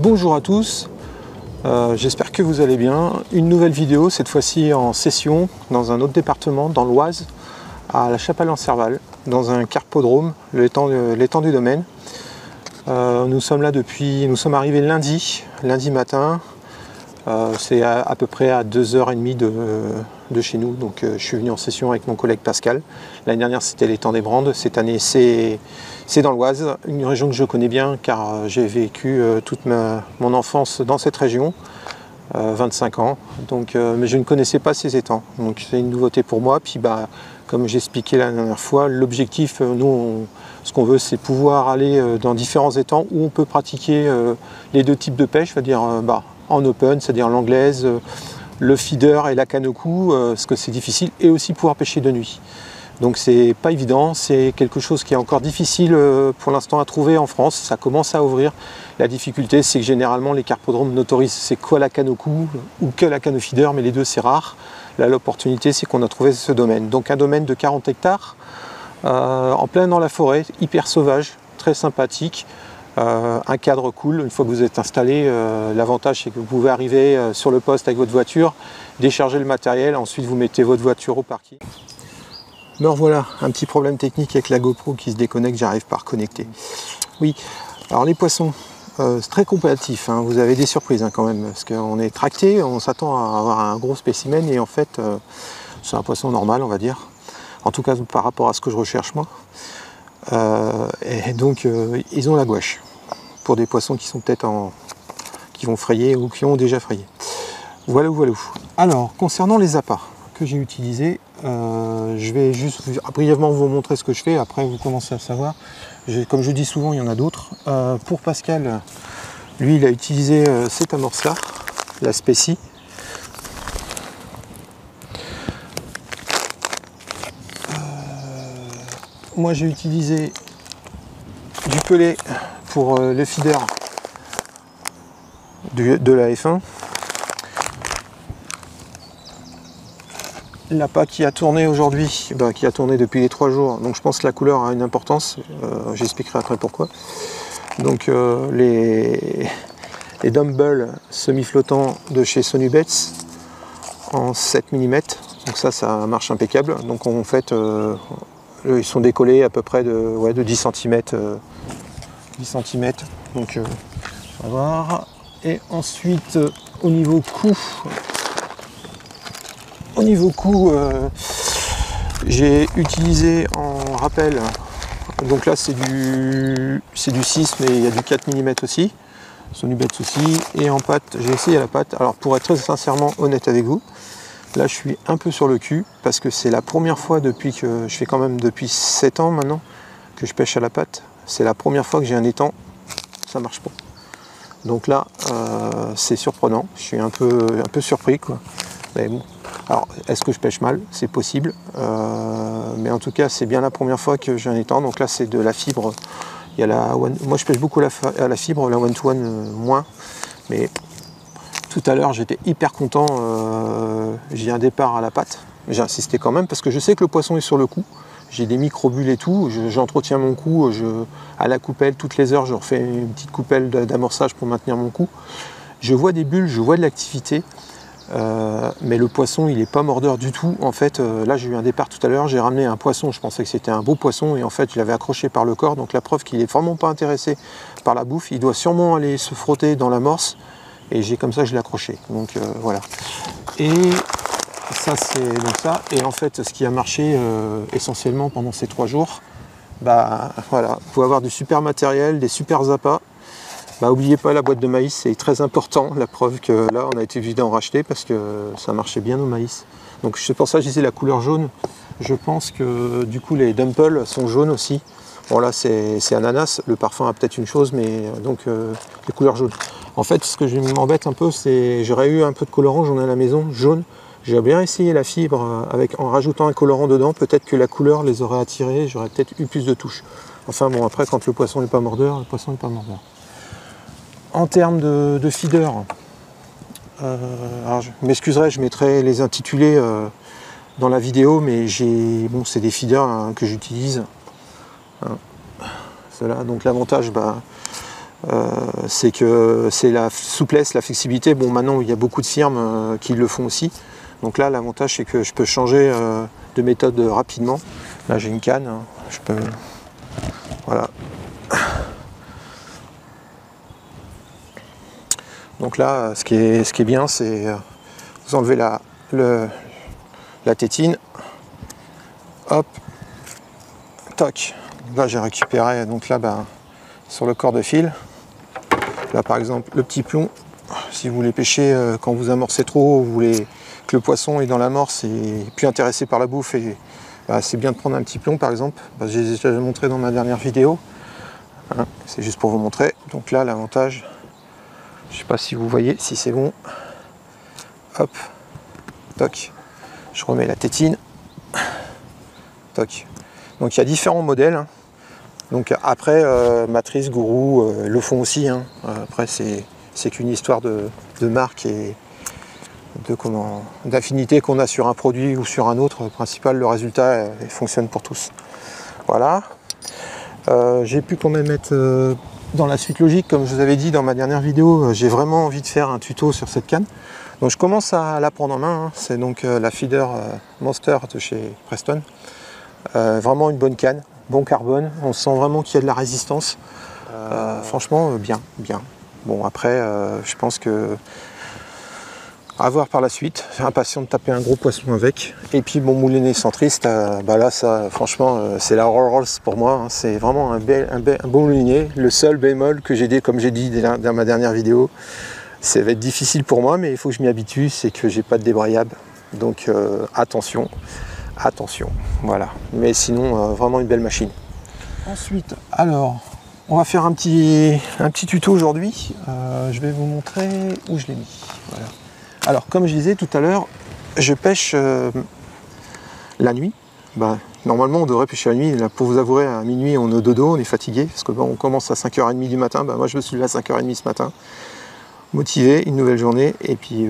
Bonjour à tous, j'espère que vous allez bien. Une nouvelle vidéo, cette fois-ci en session, dans un autre département, dans l'Oise, à la Chapelle-en-Serval, dans un carpodrome, l'étang du domaine. Nous sommes arrivés lundi matin. C'est à peu près à 2h30 de chez nous, donc je suis venu en session avec mon collègue Pascal. L'année dernière c'était l'étang des Brandes, cette année c'est dans l'Oise, une région que je connais bien car j'ai vécu toute mon enfance dans cette région, 25 ans, donc, mais je ne connaissais pas ces étangs, donc c'est une nouveauté pour moi. Puis comme j'expliquais la dernière fois, l'objectif, ce qu'on veut, c'est pouvoir aller dans différents étangs où on peut pratiquer les deux types de pêche, c'est-à-dire en open, c'est-à-dire l'anglaise, le feeder et la canne au cou, parce que c'est difficile, et aussi pouvoir pêcher de nuit. Donc c'est pas évident, c'est quelque chose qui est encore difficile pour l'instant à trouver en France, ça commence à ouvrir. La difficulté, c'est que généralement les carpodromes n'autorisent c'est quoi la canne au cou ou que la canne au feeder, mais les deux c'est rare. Là l'opportunité, c'est qu'on a trouvé ce domaine. Donc un domaine de 40 hectares, en plein dans la forêt, hyper sauvage, très sympathique. Un cadre cool, une fois que vous êtes installé, l'avantage c'est que vous pouvez arriver sur le poste avec votre voiture, décharger le matériel, ensuite vous mettez votre voiture au parking. Me revoilà, un petit problème technique avec la GoPro qui se déconnecte, j'arrive pas à reconnecter. Oui, alors les poissons, c'est très compétitif, hein. Vous avez des surprises quand même, parce qu'on est tracté, on s'attend à avoir un gros spécimen et en fait c'est un poisson normal on va dire, en tout cas par rapport à ce que je recherche moi. Et donc ils ont la gouache pour des poissons qui sont peut-être qui vont frayer ou qui ont déjà frayé. Voilà. Alors concernant les appâts que j'ai utilisés, je vais juste brièvement vous montrer ce que je fais, après vous commencez à savoir. Comme je dis souvent, il y en a d'autres. Pour Pascal, lui il a utilisé cette amorce là, la Specie. Moi j'ai utilisé du pellet pour le feeder de la F1. L'appât qui a tourné aujourd'hui, qui a tourné depuis les 3 jours, donc je pense que la couleur a une importance, j'expliquerai après pourquoi. Donc les dumbbells semi-flottants de chez Sonubets en 7 mm, donc ça marche impeccable. Donc en fait ils sont décollés à peu près de 10 cm. 10 cm, donc on va voir. Et ensuite au niveau coût, j'ai utilisé en rappel, donc là c'est du 6 mais il y a du 4 mm aussi, Sonubets aussi, et en pâte, j'ai essayé la pâte. Alors pour être très sincèrement honnête avec vous, là je suis un peu sur le cul, parce que c'est la première fois depuis 7 ans maintenant que je pêche à la pâte. C'est la première fois que j'ai un étang, ça marche pas. Donc là c'est surprenant, je suis un peu surpris quoi. Mais bon. Alors, est-ce que je pêche mal? C'est possible, mais en tout cas, c'est bien la première fois que j'ai un étang. Donc là, c'est de la fibre. Il y a moi, je pêche beaucoup à la fibre, la one-to-one moins. Mais tout à l'heure, j'étais hyper content. J'ai un départ à la pâte. J'ai insisté quand même parce que je sais que le poisson est sur le coup. J'ai des microbules et tout. J'entretiens mon coup. À la coupelle, toutes les heures, je refais une petite coupelle d'amorçage pour maintenir mon coup. Je vois des bulles, je vois de l'activité. Mais le poisson il est pas mordeur du tout en fait. Là j'ai eu un départ tout à l'heure, j'ai ramené un poisson, je pensais que c'était un beau poisson et en fait je l'avais accroché par le corps, donc la preuve qu'il est vraiment pas intéressé par la bouffe. Il doit sûrement aller se frotter dans l'amorce et comme ça je l'ai accroché, donc voilà. Et ça c'est donc ça, et en fait ce qui a marché essentiellement pendant ces 3 jours, voilà, vous pouvez avoir du super matériel, des super appâts. N'oubliez pas la boîte de maïs, c'est très important, la preuve que là on a été obligé d'en racheter parce que ça marchait bien au maïs. Donc c'est pour ça que je disais la couleur jaune. Je pense que du coup les dumpels sont jaunes aussi. Bon là c'est ananas, le parfum a peut-être une chose, mais donc les couleurs jaunes. En fait ce que m'embête un peu, c'est j'aurais eu un peu de colorant, j'en ai à la maison, jaune. J'ai bien essayé la fibre en rajoutant un colorant dedans, peut-être que la couleur les aurait attirés, j'aurais peut-être eu plus de touches. Enfin bon, après quand le poisson n'est pas mordeur, le poisson n'est pas mordeur. En termes de feeder, alors je m'excuserai, je mettrai les intitulés dans la vidéo, mais c'est des feeders que j'utilise. Cela, donc l'avantage, c'est que c'est la souplesse, la flexibilité. Bon, maintenant il y a beaucoup de firmes qui le font aussi. Donc là, l'avantage c'est que je peux changer de méthode rapidement. Là, j'ai une canne, hein. Je peux, voilà. Donc là, ce qui est bien, c'est vous enlevez la tétine, hop, toc. Là, j'ai récupéré, donc là, ben, sur le corps de fil. Là, par exemple, le petit plomb, si vous voulez pêcher quand vous amorcez trop, vous voulez que le poisson est dans l'amorce et plus intéressé par la bouffe, et bah, c'est bien de prendre un petit plomb, par exemple. Bah, j'ai déjà montré dans ma dernière vidéo. Hein, c'est juste pour vous montrer. Donc là, l'avantage, je ne sais pas si vous voyez, si c'est bon. Hop, toc. Je remets la tétine. Toc. Donc il y a différents modèles. Hein. Donc après, Matrice, Gourou le font aussi. Hein. Après, c'est qu'une histoire de marque et d'affinité qu'on a sur un produit ou sur un autre. Principal, le résultat fonctionne pour tous. Voilà. J'ai pu quand même être dans la suite logique, comme je vous avais dit dans ma dernière vidéo. J'ai vraiment envie de faire un tuto sur cette canne. Donc je commence à la prendre en main. Hein. C'est donc la Feeder Monster de chez Preston. Vraiment une bonne canne, bon carbone, on sent vraiment qu'il y a de la résistance. Franchement, bien. Bon, après, je pense que à voir par la suite. J'ai impatient de taper un gros poisson avec. Et puis mon moulinet centriste, bah là, ça, franchement, c'est la Rolls pour moi. Hein. C'est vraiment un bon moulinet. Le seul bémol que j'ai dit, comme j'ai dit dans ma dernière vidéo, ça va être difficile pour moi, mais il faut que je m'y habitue, c'est que j'ai pas de débrayable. Donc attention, voilà. Mais sinon, vraiment une belle machine. Ensuite, alors, on va faire un petit tuto aujourd'hui. Je vais vous montrer où je l'ai mis. Voilà. Alors, comme je disais tout à l'heure, je pêche la nuit. Bah, normalement, on devrait pêcher la nuit. Là, pour vous avouer, à minuit, on est au dodo, on est fatigué. Parce que bon, on commence à 5h30 du matin. Bah, moi, je me suis levé à 5h30 ce matin. Motivé, une nouvelle journée. Et puis,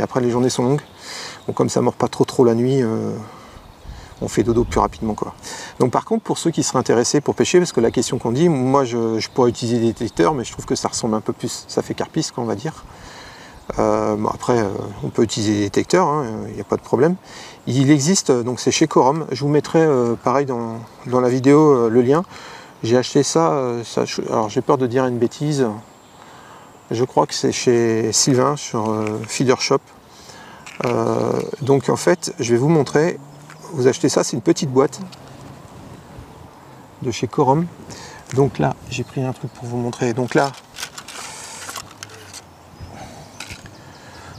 après, les journées sont longues. Bon, comme ça ne mord pas trop la nuit, on fait dodo plus rapidement, quoi. Donc par contre, pour ceux qui seraient intéressés pour pêcher, parce que la question qu'on dit, moi je pourrais utiliser des détecteurs, mais je trouve que ça ressemble un peu plus, ça fait carpiste, on va dire. Bon, après, on peut utiliser des détecteurs, il n'y a pas de problème. Il existe, donc c'est chez Corum, je vous mettrai pareil dans la vidéo le lien. J'ai acheté ça, alors j'ai peur de dire une bêtise, je crois que c'est chez Sylvain, sur Feeder Shop. Donc en fait, je vais vous montrer, vous achetez ça, c'est une petite boîte de chez Corum. Donc là, j'ai pris un truc pour vous montrer. Donc là,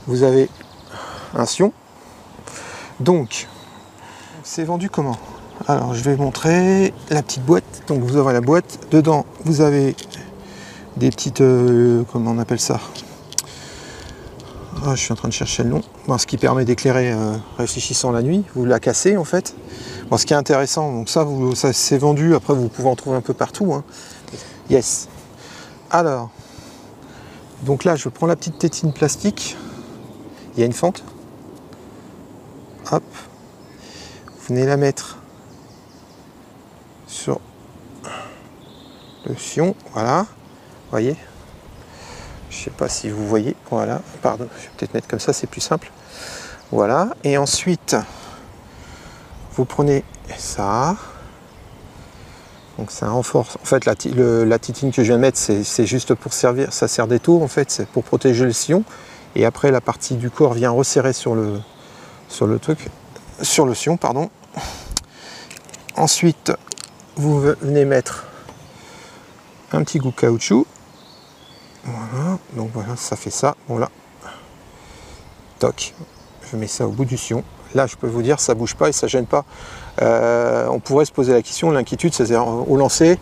vous avez un sion. Donc, c'est vendu comment? Alors, je vais montrer la petite boîte. Donc, vous avez la boîte. Dedans, vous avez des petites... comment on appelle ça? Ah, je suis en train de chercher le nom. Bon, ce qui permet d'éclairer réfléchissant la nuit. Vous la cassez, en fait. Bon, ce qui est intéressant, donc ça c'est vendu. Après, vous pouvez en trouver un peu partout. Hein. Yes. Alors, donc là, je prends la petite tétine plastique. Il y a une fente. Hop. Vous venez la mettre sur le fion. Voilà. Vous voyez? Je ne sais pas si vous voyez. Voilà. Pardon. Je vais peut-être mettre comme ça, c'est plus simple. Voilà. Et ensuite, vous prenez ça. Donc ça renforce. En fait, la tétine que je viens de mettre, c'est juste pour servir. Ça sert d'étau, en fait. C'est pour protéger le sillon. Et après, la partie du corps vient resserrer sur le sillon, pardon. Ensuite, vous venez mettre un petit goût caoutchouc. Voilà. Donc voilà, ça fait ça. Voilà. Toc. Je mets ça au bout du sillon. Là, je peux vous dire, ça bouge pas et ça gêne pas. On pourrait se poser la question, l'inquiétude, c'est-à-dire au lancer,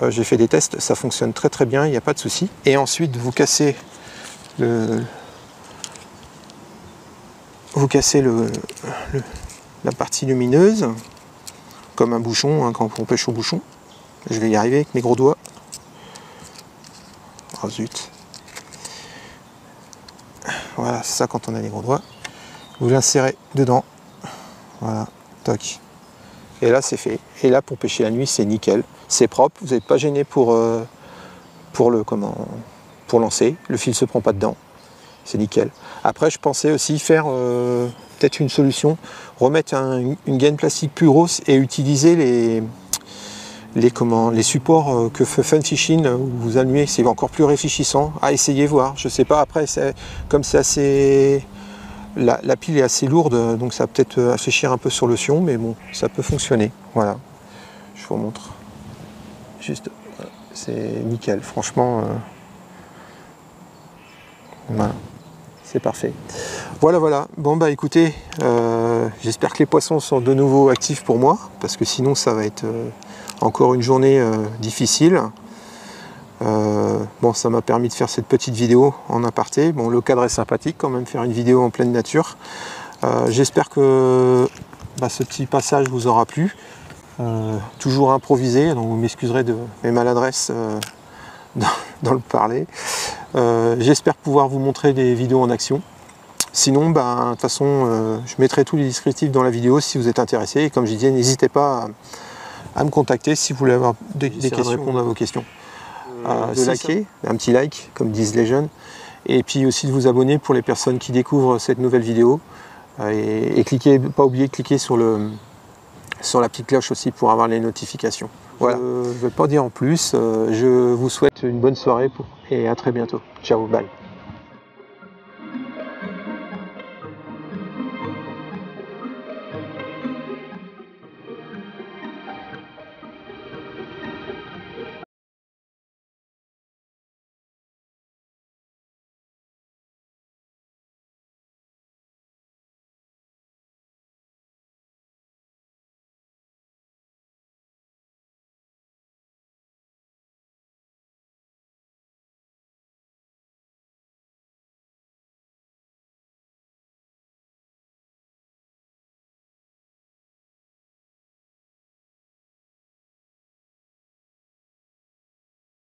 j'ai fait des tests, ça fonctionne très très bien, il n'y a pas de souci. Et ensuite, vous cassez la partie lumineuse, comme un bouchon, hein, quand on pêche au bouchon. Je vais y arriver avec mes gros doigts. Oh zut. Voilà, c'est ça quand on a les gros doigts. Vous l'insérez dedans. Voilà, toc. Et là, c'est fait. Et là, pour pêcher la nuit, c'est nickel. C'est propre, vous n'êtes pas gêné pour pour lancer. Le fil ne se prend pas dedans. C'est nickel. Après, je pensais aussi faire peut-être une solution, remettre une gaine plastique plus grosse et utiliser les supports que fait Fun Fishing où vous allumez, c'est encore plus réfléchissant. À essayer, voir. Je sais pas. Après, comme c'est assez, la pile est assez lourde, donc ça va peut-être affaiblir un peu sur le sion, mais bon, ça peut fonctionner. Voilà. Je vous montre. Juste, c'est nickel. Franchement, voilà. C'est parfait. Voilà. Bon bah écoutez, j'espère que les poissons sont de nouveau actifs pour moi, parce que sinon ça va être encore une journée difficile. Bon, ça m'a permis de faire cette petite vidéo en aparté. Bon, le cadre est sympathique quand même, faire une vidéo en pleine nature. J'espère que ce petit passage vous aura plu. Toujours improvisé, donc vous m'excuserez de mes maladresses dans le parler. J'espère pouvoir vous montrer des vidéos en action. Sinon, de toute façon, je mettrai tous les descriptifs dans la vidéo si vous êtes intéressé. Et comme je disais, n'hésitez pas à me contacter si vous voulez avoir des questions, répondre à vos questions. De liker, un petit like, comme disent les jeunes. Et puis aussi de vous abonner pour les personnes qui découvrent cette nouvelle vidéo. Et cliquez, pas oublier de cliquer sur la petite cloche aussi pour avoir les notifications. Voilà. Je ne vais pas dire en plus. Je vous souhaite une bonne soirée et à très bientôt. Ciao, bye.